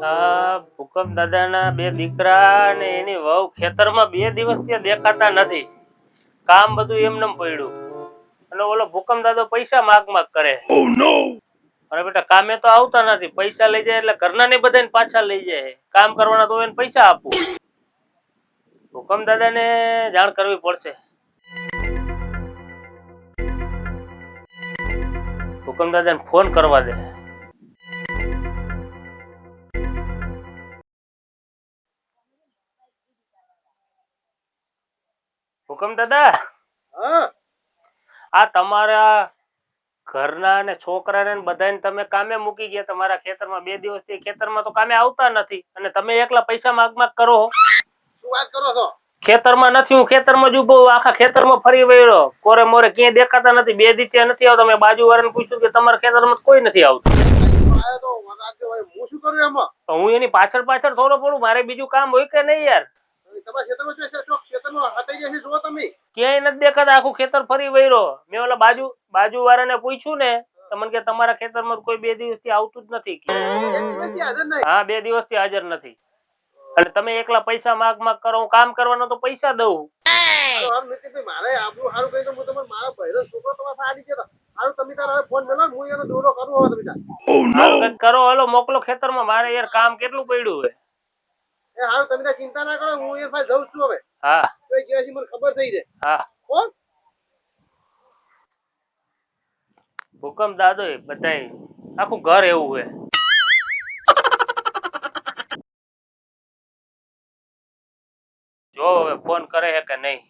ભૂકંપ દાદાના બે દીકરા ને એની વહુ ખેતરમાં 2 દિવસથી દેખાતા નથી. કામ બધું એમનેમ પડ્યું અને ઓલો ભૂકંપ દાદો પૈસા માગ કરે. અને બેટા કામે તો આવતા નથી, પૈસા લઈ જાય એટલે ઘરના ને બધાને પાછા લઈ જાય. કામ કરવાના તો એને પૈસા આપું. ભૂકંપ દાદાને જાણ કરવી પડશે. ભૂકંપ દાદાને ફોન કરવા દે. ભૂકંપ દાદા, આ તમારા ઘરના ને છોકરાને બધાને તમે કામે મૂકી ગયા તમારા ખેતરમાં. 2 દિવસથી ખેતરમાં તો કામે આવતા નથી અને તમે એકલા પૈસા માગ કરો. શું વાત કરો છો? ખેતરમાં નથી, હું ખેતરમાં જ ઉભો, આખા ખેતરમાં ફરી વળ્યો, કોરે મોરે ક્યાંય દેખાતા નથી. 2 દિવસથી નથી આવતા. મેં બાજુવાળાને પૂછ્યું કે તમારા ખેતરમાં કોઈ નથી આવતું. હું શું કરું એમાં? તો હું એની પાછળ પાછળ થોડો પડું, મારે બીજું કામ હોય કે નહીં યાર? તમારા ખેતરમાં હતાઈ જશે જો તમે. ક્યાંય નથી દેખાતા, આખું ખેતર ફરી વળ્યો. મેં ઓલા બાજુવાળાને પૂછ્યું ને તો મને કે તમારા ખેતરમાં કોઈ 2 દિવસથી આવતું જ નથી. હા, 2 દિવસથી હાજર નથી. અને તમે એકલા પૈસા માગ કરો, હું કામ કરવાનો તો પૈસા દઉં. મારે આબરૂ સારું કહી દઉં, હું તમારે મારા ભાઈનો છોકરો તમારે સારી છે. સારું, તમે તાર હવે ફોન મેલો, હું એનો દોડો કરું. હવે તમે કંઈક કરો, હાલો મોકલો ખેતરમાં. મારે યાર કામ કેટલું પડ્યું હોય. એ હારું, તમે તાર ચિંતા ના કરો, હું એ પાસે જઉં છું હવે. હા, તો એ કહે છે મને ખબર થઈ જાય. હા. કોણ? ભૂકંપ દાદો બધાય આખું ઘર એવું હોય. જો હવે ફોન કરે છે કે નહીં.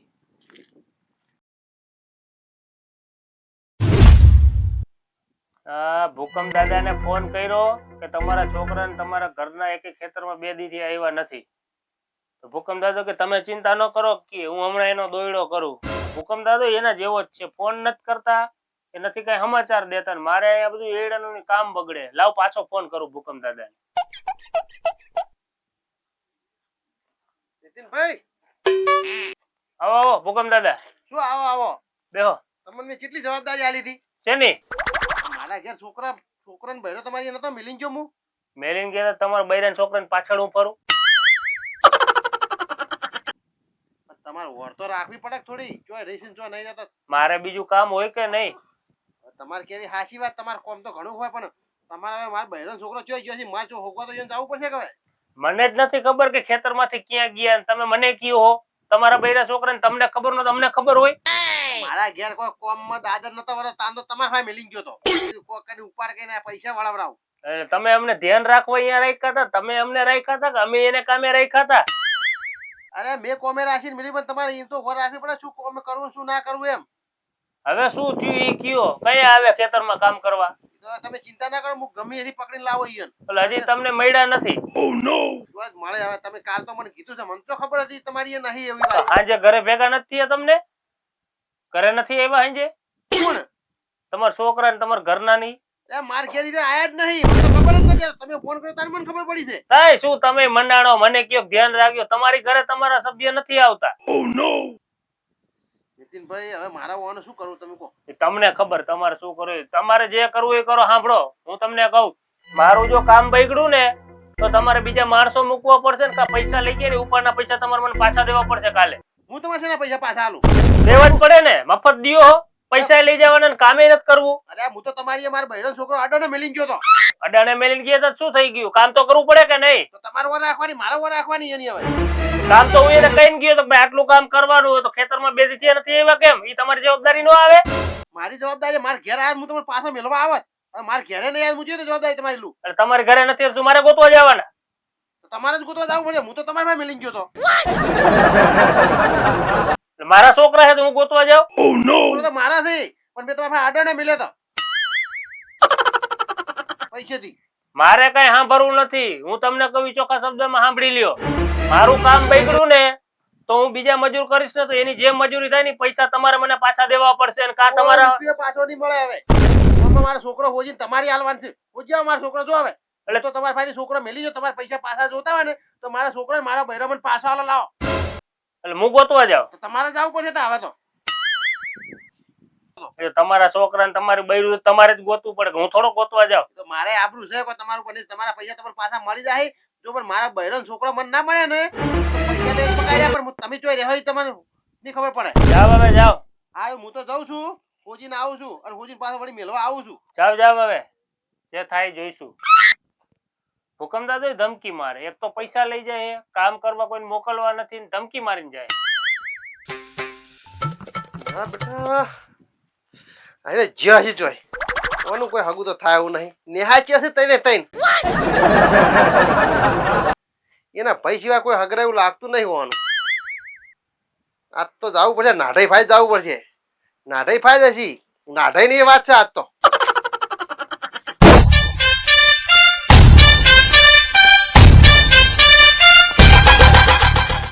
ભૂકંપ દાદાને ફોન કર્યો કે તમારા છોકરાને તમારા ઘરના એક ખેતરમાં 2 દીથી આવ્યા નથી. તો ભૂકંપ દાદો કે તમે ચિંતા ન કરો, કે હું હમણાં એનો દોયડો કરું. ભૂકંપ દાદો એના જેવો જ છે, ફોન નથી કરતા, એ નથી કઈ સમાચાર દેતા. મારે આ બધું એડાનું કામ બગડે. લાવ પાછો ફોન કરું ભૂકંપ દાદાને. નીતિનભાઈ, આવો ભૂકંપ દાદા. શું આવો બેહો. તમને મેં કેટલી જવાબદારી આલી હતી? શેની? મારા ઘેર છોકરાને બૈરો તમારી નતો મિલી ગયો. હું મેલીન ગયા તમારા બૈરાના છોકરાને પાછળ હું ફરું. તમારે વર તો રાખવી પડે થોડી. જો રેસિન જો નહીં રહેતા મારે બીજું કામ હોય કે નહીં? તમારે કેવી હાસી વાત, તમારે કોમ તો ઘણું હોય, પણ તમારે હવે મારા બૈરો છોકરો ચોઈ ગયો છે, માર જો હોગવા તો જવું પડશે કે હવે. મને જ નથી ખબર કે ખેતરમાંથી ક્યાં ગયા. તમે મને કયો હો તમારા બૈરા છોકરાને તમને ખબર ન, તમને ખબર હોય? મારા ઘેર કોઈ કોમમાં દાદર નતો વળે, તાન તો તમારા ભાઈ મિલી ગયો તો. કોઈ કદી ઉપાડ કરીને પૈસા વળાવરાવ. તમે અમને ધ્યાન રાખવા અહીંયા રાખ્યા હતા, તમે અમને રાખ્યા હતા કે અમે એને કામે રાખ્યા હતા? અરે મેં કોમે રાખીને મિલી, પણ તમારે એમ તો વર રાખવી પડે, શું કોમે કરવું શું ના કરવું એમ. હવે શું થયું ઈ કયો? કયા આવે ખેતરમાં કામ કરવા? તમે ચિંતા ના કરો, હું ગમે એથી પકડીને લાવો ઈયન. હજી તમને મળ્યા નથી? મળે હવે. તમે કાલ તો મને કીધું છે, મને તો ખબર હતી તમારી એ નહીં એવી વાત. હાંજે ઘરે ભેગા નથી થયા? તમને ઘરે નથી આવ્યા હાંજે? કોણ? તમારા છોકરા ને તમારા ઘરના નહીં? માર ઘેર આયા જ નહીં, મને તો ખબર જ નથી. તમે ફોન કર્યો તારે મને ખબર પડી છે. તાય શું તમે મંડાણો? મને કયો ધ્યાન રાખજો, તમારી ઘરે તમારા સભ્ય નથી આવતા. નીતિનભાઈ, હવે મારા હોવાનું શું કરવું તમે કહો? તમને ખબર તમારે શું કરવું. તમારે જે કરવું એ કરો. સાંભળો, હું તમને કહું, મારું જો કામ બગડ્યું ને તો તમારે બીજા માણસો મૂકવા પડશે ને, પૈસા લઈ ગયા ને ઉપરના પૈસા તમારે મને પાછા દેવા પડશે કાલે. હું તમારે શેના પૈસા પાછા આલું? દેવા જ પડે ને, મફત દિયો. પૈસા લઈ જવાના ને કામે નથી કરવું. અરે હું તો તમારી મારા બહેનો છોકરો અડાને મેલી ગયો તો. અડાને મેલીને ગયા તો શું થઈ ગયું? કામ તો કરવું પડે કે નહીં? તો તમારે વર રાખવાની, મારા વર રાખવાની એની. હવે કામ તો હું એને કહીને ગયો તો આટલું કામ કરવાનું હોય તો ખેતરમાં 2 દી નથી એવા કેમ? એ તમારી જવાબદારી નો આવે? મારી જવાબદારી. મારા ઘેર આવ્યા હું તમને પાછો મેળવા આવત. મારા ઘેરે નહીં આવ્યા, હું તો જવાબદારી તમારી લઉં. તમારી ઘરે નથી તો મારે ગોતવા જવાના? તમારે જ ગોતવા જવું પડે. હું તો તમારા મેલી ગયો તો. મારા છોકરા છે તો હું ગોતવા જાઉં? તો મારા છે, પણ મેં તમારા અડાને મિલ્યા તો પૈસેથી. મારે કઈ સાંભળવું નથી. હું તમને કહું ચોખ્ખા શબ્દમાં સાંભળી લ્યો. મારું કામ બગડ્યું ને તો હું બીજા મજૂર કરીશ ને તો એની જે મજૂરી થાય ને પૈસા તમારે મને પાછા દેવા પડશે. અને કા તમારા પાછો નહીં મળે. હવે મારો છોકરો હોજી તમારી હાલવાન છે. હોજી મારો છોકરો જો હવે એટલે તો તમારા પાસે છોકરો મેલી ગયો. તમારા પૈસા પાછા જોતા હોય ને તો મારા છોકરા મારા બૈરામન પાછો હાલો લાવો. એટલે હું ગોતવા જાઉં તો તમારે જવું પડશે. હવે તો તો એ તમારા છોકરાને તમારી બૈરું તમારે જ ગોતવું પડે કે હું થોડો ગોતવા જાઉં. તો મારે આબરૂ છે કે તમારું પણ તમારા પૈસા તમારા પાછા મળી જાય. જો પણ મારા બૈરાનો છોકરો મને ના મળે ને તો પૈસા તો પકડ્યા પણ તમે જોઈ રહ્યો હોય તમને નહીં ખબર પડે. જાઓ હવે જાઓ. હા હું તો જાઉં છું, હોજીને આવું છું અને હોજીને પાછો વળી મેળવા આવું છું. જાઓ જાઓ હવે જે થાય જોઈશું. હુકમ દાદો ધમકી મારે, એક તો પૈસા લઈ જાય, કામ કરવા કોઈને મોકલવા નથી ને ધમકી મારીને જાય. હા બેટા અરે જ્યાં છે જોઈ ઓનું કોઈ હગું તો થાય એવું નહીં. નેહા છે તઈને તઈને એના ભાઈ સિવાય કોઈ હગરા એવું લાગતું નહીં હોવાનું. આજ તો જવું પડશે નાઢાઈ ફાઈ જવું પડશે. નાઢાઈ ફાઈ જશી નાઢાઈ ની વાત છે આજ તો.